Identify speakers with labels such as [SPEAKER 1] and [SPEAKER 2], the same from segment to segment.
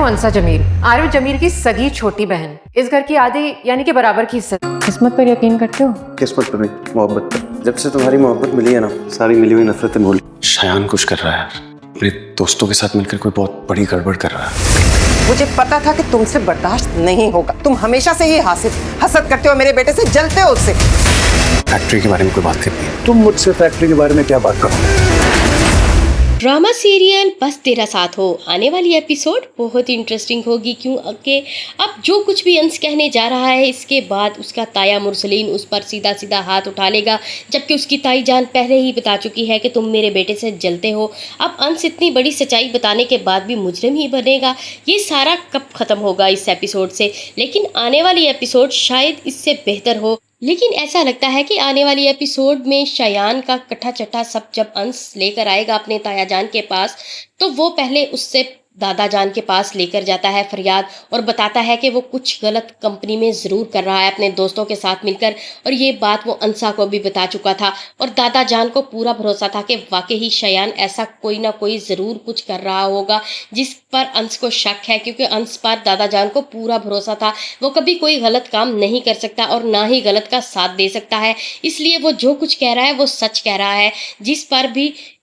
[SPEAKER 1] हूँ अंसा जमील, आरिफ जमील की सगी छोटी बहन, इस घर की आधी यानी कि बराबर की हिस्सा। किस्मत पर यकीन करते हो?
[SPEAKER 2] किस्मत पर नहीं, मोहब्बत पर। जब से तुम्हारी मोहब्बत मिली है ना, सारी मिली हुई नफरतें भूल।
[SPEAKER 3] शयान कुछ कर रहा है, अपने दोस्तों के साथ मिलकर कोई बहुत बड़ी गड़बड़ कर रहा है।
[SPEAKER 4] मुझे पता था कि तुमसे बर्दाश्त नहीं होगा। तुम हमेशा से ही हसद करते हो मेरे बेटे से, जलते हो उससे।
[SPEAKER 3] फैक्ट्री के बारे में कोई बात करनी है?
[SPEAKER 2] तुम मुझसे फैक्ट्री के बारे में क्या बात करो?
[SPEAKER 5] ड्रामा सीरियल बस तेरा साथ हो आने वाली एपिसोड बहुत इंटरेस्टिंग होगी, क्योंकि अब जो कुछ भी अंश कहने जा रहा है इसके बाद उसका ताया मुरसलीन उस पर सीधा सीधा हाथ उठा लेगा, जबकि उसकी ताई जान पहले ही बता चुकी है कि तुम मेरे बेटे से जलते हो। अब अंश इतनी बड़ी सच्चाई बताने के बाद भी मुजरिम ही बनेगा। ये सारा कब ख़त्म होगा इस एपिसोड से? लेकिन आने वाली एपिसोड शायद इससे बेहतर हो। लेकिन ऐसा लगता है कि आने वाली एपिसोड में शयान का कट्ठा चट्ठा सब जब अंश लेकर आएगा अपने ताया जान के पास, तो वो पहले उससे दादा जान के पास लेकर जाता है फरियाद, और बताता है कि वो कुछ गलत कंपनी में ज़रूर कर रहा है अपने दोस्तों के साथ मिलकर। और ये बात वो अंसा को भी बता चुका था, और दादा जान को पूरा भरोसा था कि वाकई ही शयान ऐसा कोई ना कोई ज़रूर कुछ कर रहा होगा जिस पर अंश को शक है, क्योंकि अंश पर दादा जान को पूरा भरोसा था। वो कभी कोई गलत काम नहीं कर सकता और ना ही गलत का साथ दे सकता है, इसलिए वो जो कुछ कह रहा है वो सच कह रहा है।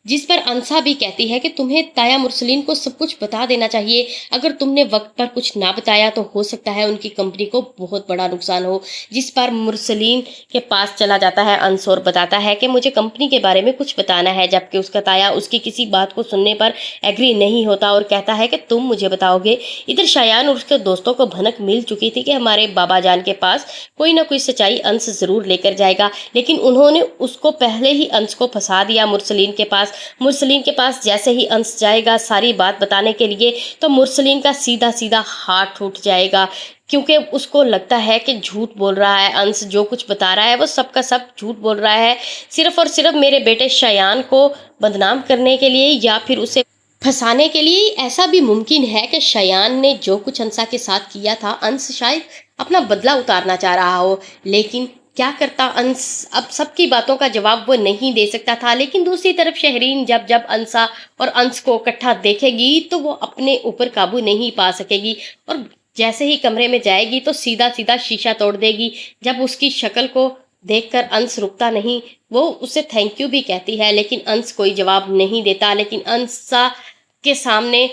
[SPEAKER 5] जिस पर अंसा भी कहती है कि तुम्हें ताया मुरसलीन को सब कुछ बता देना चाहिए। अगर तुमने वक्त पर कुछ ना बताया तो हो सकता है उनकी कंपनी को बहुत बड़ा नुकसान हो। जिस पर मुरसलीन के पास चला जाता है अंश और बताता है कि मुझे कंपनी के बारे में कुछ बताना है, जबकि उसका ताया उसकी किसी बात को सुनने पर एग्री नहीं होता और कहता है कि तुम मुझे बताओगे। इधर शयान और उसके दोस्तों को भनक मिल चुकी थी कि हमारे बाबा जान के पास कोई ना कोई सच्चाई अंश जरूर लेकर जाएगा, लेकिन उन्होंने उसको पहले ही अंश को फंसा दिया मुरसलीन के पास। मुरसलीन के पास जैसे ही अंश जाएगा सारी बात बताने के लिए, तो मुरसलीन का सीधा सीधा हाथ टूट जाएगा, क्योंकि उसको लगता है कि झूठ बोल रहा है अंश। जो कुछ बता रहा है वो सब का सब झूठ बोल रहा है, सिर्फ और सिर्फ मेरे बेटे शयान को बदनाम करने के लिए या फिर उसे फंसाने के लिए। ऐसा भी मुमकिन है कि शयान ने जो कुछ अंसा के साथ किया था, अंश शायद अपना बदला उतारना चाह रहा हो, लेकिन क्या करता अंश? अब सबकी बातों का जवाब वो नहीं दे सकता था। लेकिन दूसरी तरफ शहरीन जब जब अंसा और अंश को इकट्ठा देखेगी तो वो अपने ऊपर काबू नहीं पा सकेगी, और जैसे ही कमरे में जाएगी तो सीधा सीधा शीशा तोड़ देगी। जब उसकी शक्ल को देखकर अंश रुकता नहीं, वो उसे थैंक यू भी कहती है, लेकिन अंश कोई जवाब नहीं देता। लेकिन अंसा के सामने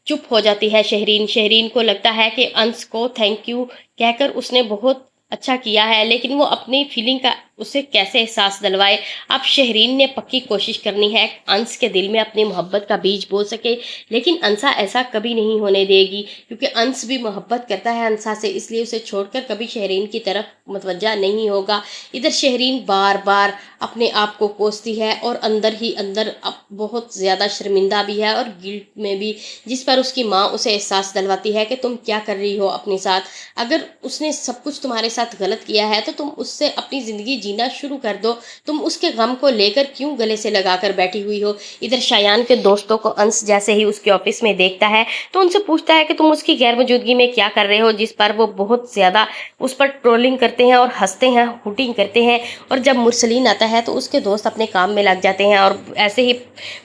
[SPEAKER 5] चुप हो जाती है शहरीन। शहरीन को लगता है कि अंश को थैंक यू कहकर उसने बहुत अच्छा किया है, लेकिन वो अपनी फीलिंग का उसे कैसे एहसास दिलवाए। अब शहरीन ने पक्की कोशिश करनी है अंश के दिल में अपनी मोहब्बत का बीज बो सके, लेकिन अंसा ऐसा कभी नहीं होने देगी, क्योंकि अंश भी मोहब्बत करता है अंसा से, इसलिए उसे छोड़कर कभी शहरीन की तरफ मुतवज्जा नहीं होगा। इधर शहरीन बार बार अपने आप को कोसती है और अंदर ही अंदर अब बहुत ज़्यादा शर्मिंदा भी है और गिल्ट में भी, जिस पर उसकी माँ उसे एहसास दिलवाती है कि तुम क्या कर रही हो अपने साथ। अगर उसने सब कुछ तुम्हारे साथ गलत किया है तो तुम उससे अपनी ज़िंदगी जीना शुरू कर दो, तुम उसके गम को लेकर क्यों गले से लगाकर बैठी हुई हो। इधर शयान के दोस्तों को अंश जैसे ही उसके ऑफिस में देखता है तो उनसे पूछता है कि तुम उसकी गैर मौजूदगी में क्या कर रहे हो, जिस पर वो बहुत ज़्यादा उस पर ट्रोलिंग करते हैं और हंसते हैं, हुटिंग करते हैं। और जब मुरसलीन आता है तो उसके दोस्त अपने काम में लग जाते हैं और ऐसे ही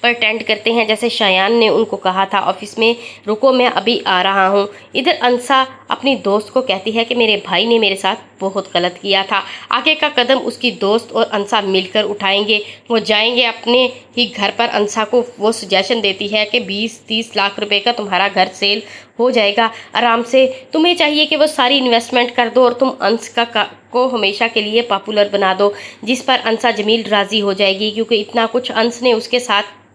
[SPEAKER 5] प्रटेंड करते हैं जैसे शयान ने उनको कहा था ऑफिस में रुको मैं अभी आ रहा हूँ। इधर अंसा अपनी दोस्त को कहती है कि मेरे भाई ने मेरे साथ बहुत गलत किया था। आगे का कदम उसकी दोस्त और अंसा मिलकर उठाएंगे। वो जाएंगे अपने ही घर पर। अंसा को वो सजेशन देती है कि 20-30 लाख रुपए का तुम्हारा घर सेल हो जाएगा आराम से, तुम्हें चाहिए कि वो सारी इन्वेस्टमेंट कर दो और तुम अंश को हमेशा के लिए पॉपुलर बना दो। जिस पर अंसा जमील राज़ी हो जाएगी, क्योंकि इतना कुछ अंश ने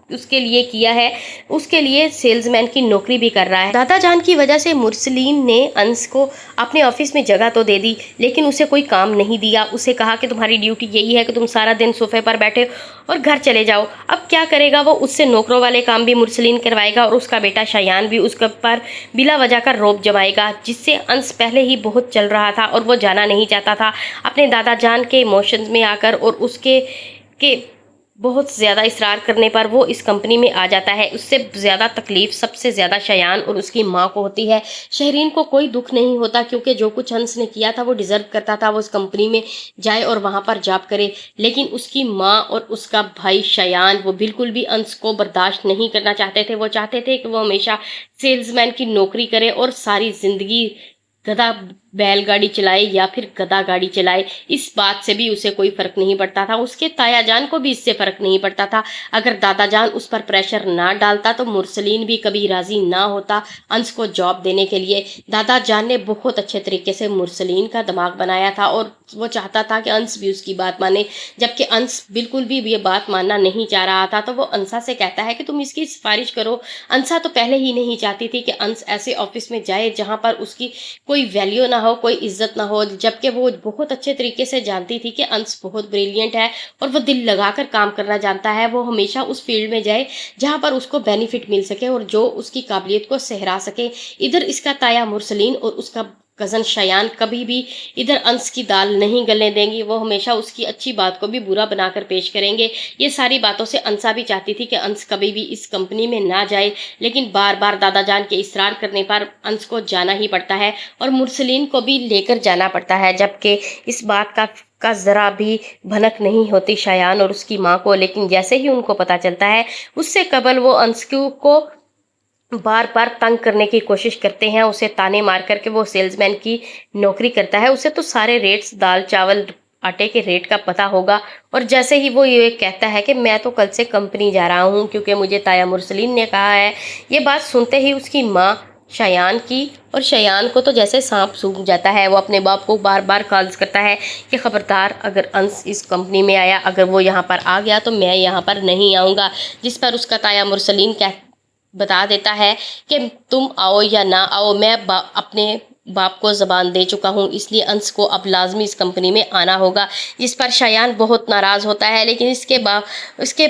[SPEAKER 5] उसके लिए किया है, उसके लिए सेल्समैन की नौकरी भी कर रहा है। दादा जान की वजह से मुरसलीन ने अंश को अपने ऑफिस में जगह तो दे दी, लेकिन उसे कोई काम नहीं दिया। उसे कहा कि तुम्हारी ड्यूटी यही है कि तुम सारा दिन सोफे पर बैठे और घर चले जाओ। अब क्या करेगा वो? उससे नौकरों वाले काम भी मुरसलीन करवाएगा और उसका बेटा शयान भी उसके पर बिला वजह का रौब जमाएगा, जिससे अंश पहले ही बहुत चल रहा था और वो जाना नहीं चाहता था अपने दादा जान के इमोशंस में आकर और उसके बहुत ज़्यादा इसरार करने पर वो इस कंपनी में आ जाता है। उससे ज़्यादा तकलीफ़ सबसे ज़्यादा शयान और उसकी माँ को होती है। शहरीन को कोई दुख नहीं होता क्योंकि जो कुछ अंश ने किया था वो डिज़र्व करता था वो उस कंपनी में जाए और वहाँ पर जॉब करे, लेकिन उसकी माँ और उसका भाई शयान वो बिल्कुल भी अंश को बर्दाश्त नहीं करना चाहते थे। वो चाहते थे कि वो हमेशा सेल्समैन की नौकरी करे और सारी ज़िंदगी गधा बैलगाड़ी चलाए या फिर गधा गाड़ी चलाए। इस बात से भी उसे कोई फ़र्क नहीं पड़ता था। उसके ताया जान को भी इससे फ़र्क नहीं पड़ता था। अगर दादा जान उस पर प्रेशर ना डालता तो मुरसलीन भी कभी राज़ी ना होता अंश को जॉब देने के लिए। दादा जान ने बहुत अच्छे तरीके से मुरसलीन का दिमाग बनाया था और वो चाहता था कि अंश भी उसकी बात माने, जबकि अंश बिल्कुल भी ये बात मानना नहीं चाह रहा था। तो वो अंसा से कहता है कि तुम इसकी सिफारिश करो। अंसा तो पहले ही नहीं चाहती थी कि अंश ऐसे ऑफिस में जाए जहाँ पर उसकी कोई वैल्यू ना हो, कोई इज्जत ना हो, जबकि वो बहुत अच्छे तरीके से जानती थी कि अंश बहुत ब्रिलियंट है और वो दिल लगाकर काम करना जानता है। वो हमेशा उस फील्ड में जाए जहाँ पर उसको बेनिफिट मिल सके और जो उसकी काबिलियत को सहरा सके। इधर इसका ताया मुरसलीन और उसका कज़न शयान कभी भी इधर अंश की दाल नहीं गलने देंगी। वो हमेशा उसकी अच्छी बात को भी बुरा बनाकर पेश करेंगे। ये सारी बातों से अंसा भी चाहती थी कि अंश कभी भी इस कंपनी में ना जाए, लेकिन बार बार दादा जान के इसरार करने पर अंश को जाना ही पड़ता है और मुरसलीन को भी लेकर जाना पड़ता है, जबकि इस बात का ज़रा भी भनक नहीं होती शयान और उसकी माँ को। लेकिन जैसे ही उनको पता चलता है उससे कबल वो अंश को बार बार तंग करने की कोशिश करते हैं, उसे ताने मार करके वो सेल्समैन की नौकरी करता है। उसे तो सारे रेट्स, दाल चावल आटे के रेट का पता होगा और जैसे ही वो ये कहता है कि मैं तो कल से कंपनी जा रहा हूँ क्योंकि मुझे ताया मुरसलीन ने कहा है, ये बात सुनते ही उसकी माँ शयान की और शयान को तो जैसे सांप सूंघ जाता है। वो अपने बाप को बार बार कॉल्स करता है कि ख़बरदार अगर अंश इस कंपनी में आया, अगर वो यहाँ पर आ गया तो मैं यहाँ पर नहीं आऊँगा। जिस पर उसका ताया मुरसलीन बता देता है कि तुम आओ या ना आओ, मैं अपने बाप को ज़बान दे चुका हूँ, इसलिए अंश को अब लाजमी इस कंपनी में आना होगा। जिस पर शयान बहुत नाराज़ होता है, लेकिन इसके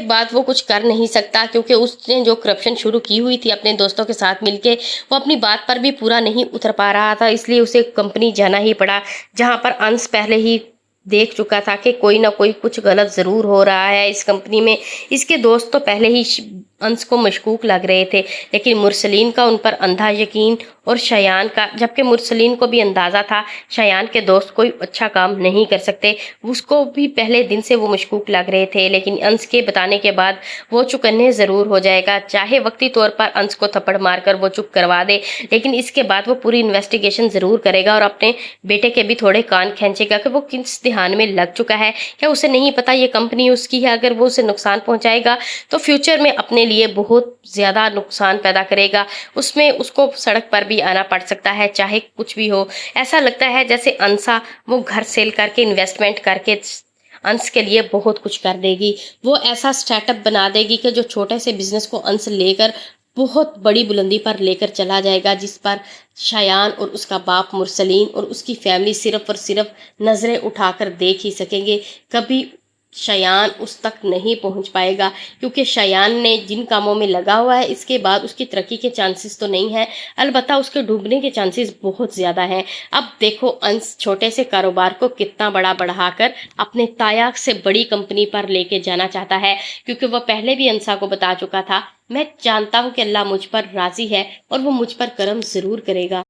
[SPEAKER 5] बाद वो कुछ कर नहीं सकता क्योंकि उसने जो करप्शन शुरू की हुई थी अपने दोस्तों के साथ मिलके, वो अपनी बात पर भी पूरा नहीं उतर पा रहा था। इसलिए उसे कंपनी जाना ही पड़ा, जहाँ पर अंश पहले ही देख चुका था कि कोई ना कोई कुछ गलत ज़रूर हो रहा है इस कंपनी में। इसके दोस्त तो पहले ही अंश को मशकूक लग रहे थे, लेकिन मुरसलीन का उन पर अंधा यकीन और शयान का, जबकि मुरसलीन को भी अंदाज़ा था शयान के दोस्त कोई अच्छा काम नहीं कर सकते, उसको भी पहले दिन से वो मशकूक लग रहे थे। लेकिन अंश के बताने के बाद वो चुकन्ने ज़रूर हो जाएगा, चाहे वक्ती तौर पर अंश को थप्पड़ मारकर वो चुप करवा दे, लेकिन इसके बाद वो पूरी इन्वेस्टिगेशन ज़रूर करेगा और अपने बेटे के भी थोड़े कान खींचेगा कि वो किस ध्यान में लग चुका है। क्या उसे नहीं पता ये कंपनी उसकी है? अगर वो उसे नुकसान पहुँचाएगा तो फ्यूचर में अपने लिए बहुत ज़्यादा नुकसान पैदा करेगा, उसमें उसको सड़क पर भी आना पड़ सकता है, चाहे कुछ भी हो। ऐसा लगता है जैसे अंसा वो घर सेल करके इन्वेस्टमेंट करके अंश के लिए बहुत कुछ कर देगी। वो ऐसा स्टार्टअप बना देगी कि जो छोटे से बिजनेस को अंश लेकर बहुत बड़ी बुलंदी पर लेकर चला जाएगा, जिस पर शयान और उसका बाप मुरसलीन और उसकी फैमिली सिर्फ और सिर्फ नज़रें उठाकर देख ही सकेंगे। कभी शयान उस तक नहीं पहुंच पाएगा क्योंकि शयान ने जिन कामों में लगा हुआ है इसके बाद उसकी तरक्की के चांसेस तो नहीं है, अलबत्ता उसके डूबने के चांसेस बहुत ज़्यादा हैं। अब देखो अंश छोटे से कारोबार को कितना बड़ा बढ़ाकर अपने ताया से बड़ी कंपनी पर लेके जाना चाहता है, क्योंकि वह पहले भी अंसा को बता चुका था, मैं जानता हूँ कि अल्लाह मुझ पर राज़ी है और वो मुझ पर करम ज़रूर करेगा।